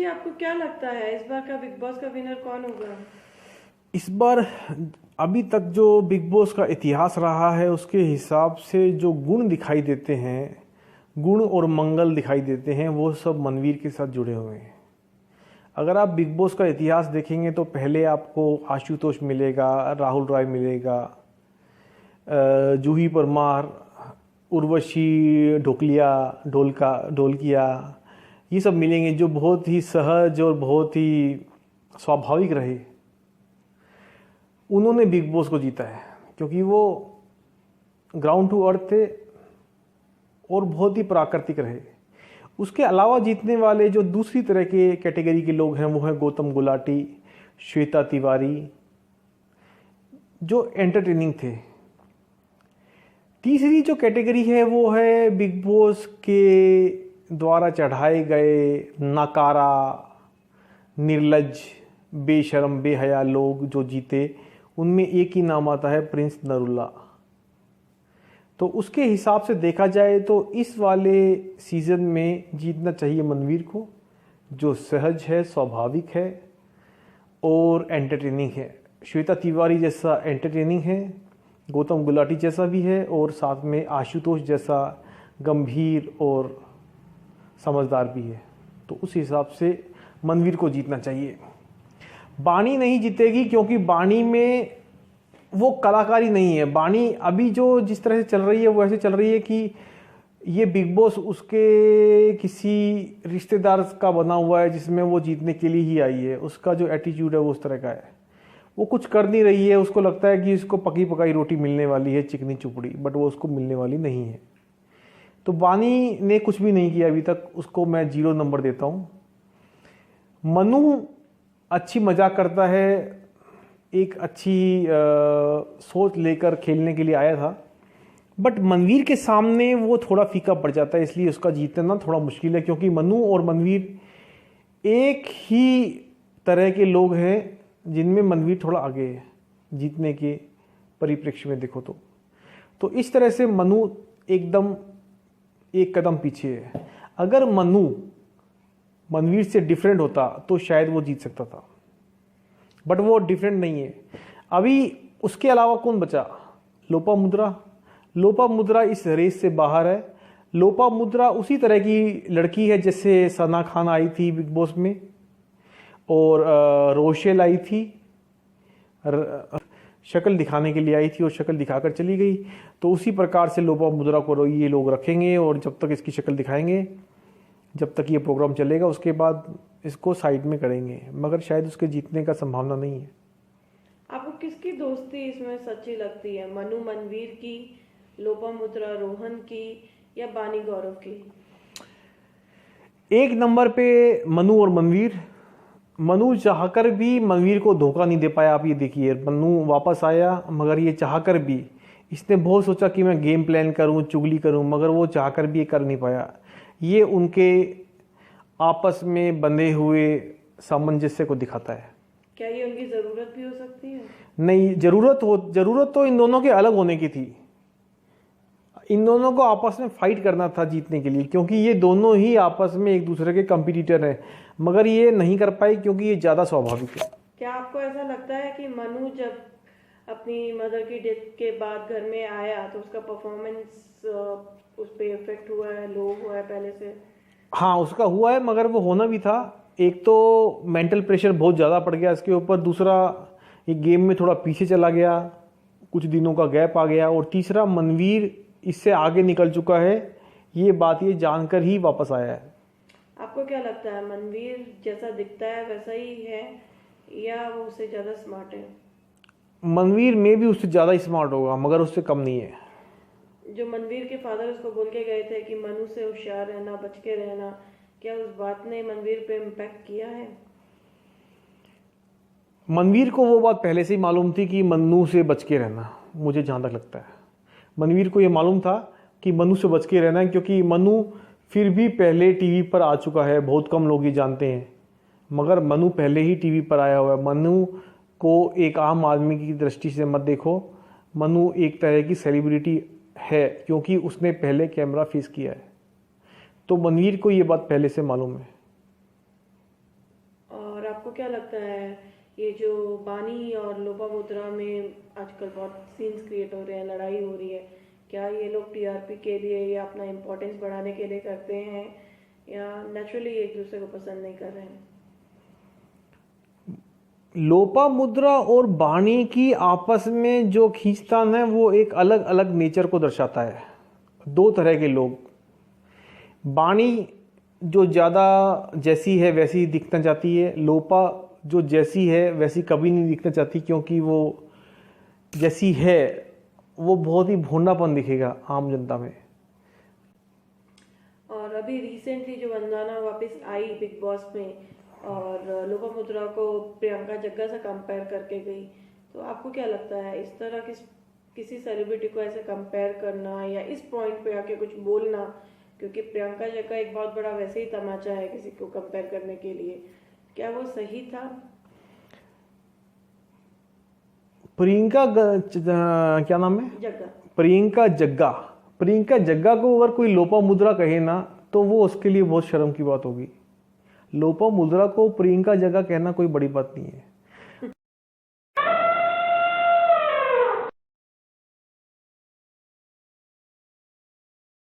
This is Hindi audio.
देखिए, आपको क्या लगता है इस बार का बिग बॉस का विनर कौन होगा? इस बार अभी तक जो बिग बॉस का इतिहास रहा है उसके हिसाब से जो गुण दिखाई देते हैं, गुण और मंगल दिखाई देते हैं, वो सब मनवीर के साथ जुड़े हुए हैं। अगर आप बिग बॉस का इतिहास देखेंगे तो पहले आपको आशुतोष मिलेगा, राहुल रॉय मिलेगा, जूही परमार, उर्वशी ढोलकिया, ये सब मिलेंगे जो बहुत ही सहज और बहुत ही स्वाभाविक रहे। उन्होंने बिग बॉस को जीता है क्योंकि वो ग्राउंड टू अर्थ थे और बहुत ही प्राकृतिक रहे। उसके अलावा जीतने वाले जो दूसरी तरह के कैटेगरी के लोग हैं वो हैं गौतम गुलाटी, श्वेता तिवारी, जो एंटरटेनिंग थे। तीसरी जो कैटेगरी है वो है बिग बॉस के द्वारा चढ़ाए गए नकारा, निर्लज, बेशर्म, बेहया लोग जो जीते। उनमें एक ही नाम आता है, प्रिंस नरुला। तो उसके हिसाब से देखा जाए तो इस वाले सीज़न में जीतना चाहिए मनवीर को, जो सहज है, स्वाभाविक है और एंटरटेनिंग है। श्वेता तिवारी जैसा एंटरटेनिंग है, गौतम गुलाटी जैसा भी है और साथ में आशुतोष जैसा गंभीर और समझदार भी है। तो उस हिसाब से मनवीर को जीतना चाहिए। बानी नहीं जीतेगी क्योंकि बानी में वो कलाकारी नहीं है। बानी अभी जो जिस तरह से चल रही है वो ऐसे चल रही है कि ये बिग बॉस उसके किसी रिश्तेदार का बना हुआ है जिसमें वो जीतने के लिए ही आई है। उसका जो एटीट्यूड है वो उस तरह का है। वो कुछ कर नहीं रही है, उसको लगता है कि इसको पकी पकाई रोटी मिलने वाली है, चिकनी चुपड़ी, बट वो उसको मिलने वाली नहीं है। तो बानी ने कुछ भी नहीं किया अभी तक, उसको मैं 0 नंबर देता हूँ। मनु अच्छी मजाक करता है, एक अच्छी सोच लेकर खेलने के लिए आया था, बट मनवीर के सामने वो थोड़ा फीका पड़ जाता है, इसलिए उसका जीतना थोड़ा मुश्किल है। क्योंकि मनु और मनवीर एक ही तरह के लोग हैं जिनमें मनवीर थोड़ा आगे है जीतने के परिप्रेक्ष्य में देखो तो इस तरह से मनु एकदम एक कदम पीछे है। अगर मनु मनवीर से डिफरेंट होता तो शायद वो जीत सकता था, बट वो डिफरेंट नहीं है। अभी उसके अलावा कौन बचा? लोपामुद्रा इस रेस से बाहर है। लोपामुद्रा उसी तरह की लड़की है जैसे सना खान आई थी बिग बॉस में और रोशेल आई थी, शक्ल दिखाने के लिए आई थी और शक्ल दिखाकर चली गई। तो उसी प्रकार से लोपामुद्रा को ये लोग रखेंगे और जब तक इसकी शक्ल दिखाएंगे, जब तक ये प्रोग्राम चलेगा, उसके बाद इसको साइड में करेंगे, मगर शायद उसके जीतने का संभावना नहीं है। आपको किसकी दोस्ती इसमें सच्ची लगती है? मनु मनवीर की, लोपामुद्रा रोहन की, या बानी गौरव की? एक नंबर पे मनु और मनवीर। मनु चाहकर भी मनवीर को धोखा नहीं दे पाया। आप ये देखिए, मनु वापस आया मगर ये चाहकर भी, इसने बहुत सोचा कि मैं गेम प्लान करूं, चुगली करूं, मगर वो चाहकर भी ये कर नहीं पाया। ये उनके आपस में बंधे हुए सामंजस्य को दिखाता है। क्या ये उनकी जरूरत भी हो सकती है? नहीं, जरूरत तो इन दोनों के अलग होने की थी। इन दोनों को आपस में फाइट करना था जीतने के लिए, क्योंकि ये दोनों ही आपस में एक दूसरे के कंपटीटर हैं, मगर ये नहीं कर पाए क्योंकि ये ज़्यादा स्वाभाविक है। क्या आपको ऐसा लगता है कि मनु जब अपनी मदर की डेथ के बाद घर में आया तो उसका परफॉर्मेंस उस पर इफेक्ट हुआ है, लो हुआ है पहले से? हाँ, उसका हुआ है, मगर वो होना भी था। एक तो मेंटल प्रेशर बहुत ज़्यादा पड़ गया इसके ऊपर, दूसरा ये गेम में थोड़ा पीछे चला गया, कुछ दिनों का गैप आ गया, और तीसरा मनवीर इससे आगे निकल चुका है, ये बात ये जानकर ही वापस आया है। आपको क्या लगता है, मनवीर जैसा दिखता है वैसा ही है या वो उससे ज़्यादा स्मार्ट है? मनवीर में भी उससे ज़्यादा स्मार्ट होगा मगर उससे कम नहीं है। जो मनवीर के फादर उसको बोल के गए थे कि मनु से होशियार रहना, बच के रहना, क्या उस बात ने मनवीर पे इम्पैक्ट किया है? मनवीर को वो बात पहले से ही मालूम थी कि मनु से बच के रहना। मुझे जहाँ तक लगता है मनवीर को ये मालूम था कि मनु से बच के रहना है, क्योंकि मनु फिर भी पहले टीवी पर आ चुका है। बहुत कम लोग ये जानते हैं, मगर मनु पहले ही टीवी पर आया हुआ है। मनु को एक आम आदमी की दृष्टि से मत देखो, मनु एक तरह की सेलिब्रिटी है क्योंकि उसने पहले कैमरा फेस किया है। तो मनवीर को ये बात पहले से मालूम है। आपको क्या लगता है ये जो बानी और लोपामुद्रा में आजकल बहुत सीन्स क्रिएट हो रहे हैं, लड़ाई हो रही है, क्या ये लोग टीआरपी के लिए या अपना इम्पोर्टेंस बढ़ाने के लिए करते हैं या नेचुरली एक दूसरे को पसंद नहीं कर रहे हैं? लोपामुद्रा और बाणी की आपस में जो खींचतान है वो एक अलग अलग नेचर को दर्शाता है। दो तरह के लोग, बाणी जो ज़्यादा जैसी है वैसी दिखना चाहती है, लोपा जो जैसी है वैसी कभी नहीं दिखना चाहती, क्योंकि वो जैसी है वो बहुत ही भोंडापन दिखेगा आम जनता में। और अभी रिसेंटली जो वंदना वापस आई बिग बॉस में और लोपामुद्रा को प्रियंका जग्गा से कंपेयर करके गई, तो आपको क्या लगता है इस तरह किसी सेलिब्रिटी को ऐसे कंपेयर करना या इस पॉइंट पे आके कुछ बोलना, क्योंकि प्रियंका जग्गा एक बहुत बड़ा वैसे ही तमाचा है किसी को कंपेयर करने के लिए, क्या वो सही था? क्या नाम है? जग्गा। प्रियंका जग्गा को अगर कोई लोपामुद्रा कहे ना तो वो उसके लिए बहुत शर्म की बात होगी। लोपामुद्रा को प्रियंका जग्गा कहना कोई बड़ी बात नहीं है।